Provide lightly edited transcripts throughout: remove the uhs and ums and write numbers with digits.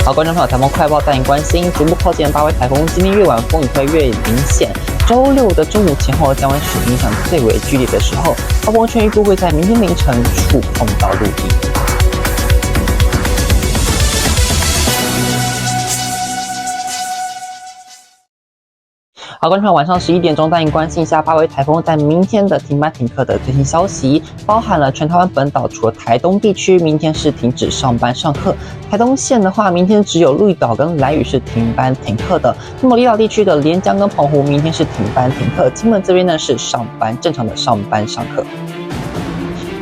好，观众朋友，台风快报带您关心，逐步靠近的八位台风，今天越晚风雨会越明显。周六的中午前后将会是影响最为剧烈的时候，暴风圈预估会在明天凌晨触碰到陆地。好，观众朋友，晚上11点钟，带您关心一下八位台风在明天的停班停课的最新消息，包含了全台湾本岛，除了台东地区，明天是停止上班上课。台东县的话，明天只有绿岛跟兰屿是停班停课的。那么离岛地区的连江跟澎湖，明天是停班停课。金门这边呢是上班，正常的上班上课。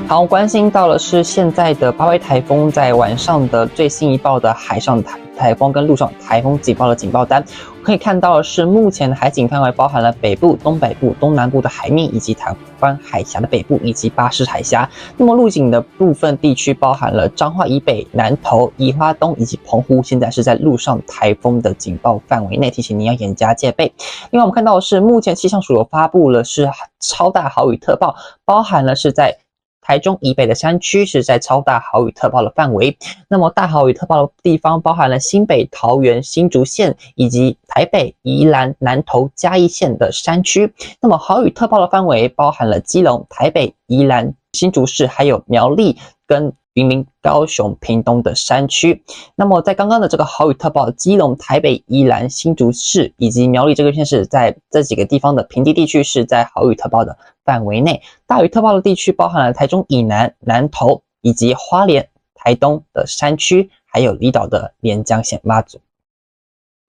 好，关心到的是现在的八位台风在晚上的最新一报的海上台风跟陆上台风警报的警报单，可以看到的是目前的海警范围包含了北部、东北部、东南部的海面，以及台湾海峡的北部以及巴士海峡。那么陆警的部分地区包含了彰化以北、南投、宜花东以及澎湖，现在是在陆上台风的警报范围内，提醒您要严加戒备。另外我们看到的是目前气象署有发布了是超大豪雨特报，包含了是在台中以北的山区是在超大豪雨特报的范围，那么大豪雨特报的地方包含了新北、桃园、新竹县以及台北、宜兰、南投、嘉义县的山区。那么豪雨特报的范围包含了基隆、台北、宜兰、新竹市，还有苗栗跟云林、高雄、屏东的山区。那么在刚刚的这个豪雨特报，基隆、台北、宜兰、新竹市以及苗栗这个县市，在这几个地方的平地地区是在豪雨特报的范围内。大雨特报的地区包含了台中以南、南投以及花莲、台东的山区，还有离岛的连江县、马祖。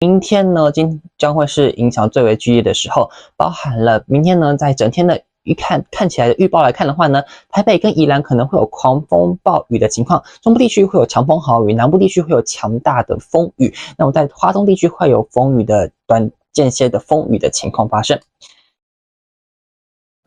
明天呢，将会是影响最为剧烈的时候，包含了明天呢，在整天的看起来的预报来看的话呢，台北跟宜兰可能会有狂风暴雨的情况，中部地区会有强风豪雨，南部地区会有强大的风雨，那么在花东地区会有风雨的短间歇的风雨的情况发生。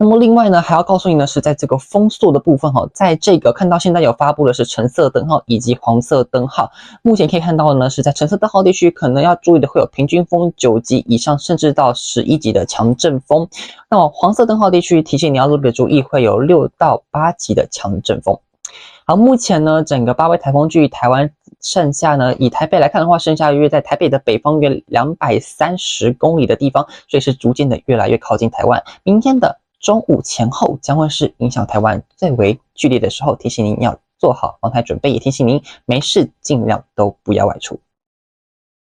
那么另外呢，还要告诉你的是，在这个风速的部分在这个看到现在有发布的是橙色灯号以及黄色灯号，目前可以看到的呢是在橙色灯号地区可能要注意的会有平均风9级以上，甚至到11级的强阵风。那么黄色灯号地区提醒你要特别注意，会有6到8级的强阵风。好，目前呢，整个八位台风距离台湾剩下呢，以台北来看的话，剩下约在台北的北方约230公里的地方，所以是逐渐的越来越靠近台湾。明天的中午前后将会是影响台湾最为剧烈的时候，提醒您要做好防台准备，也提醒您没事尽量都不要外出。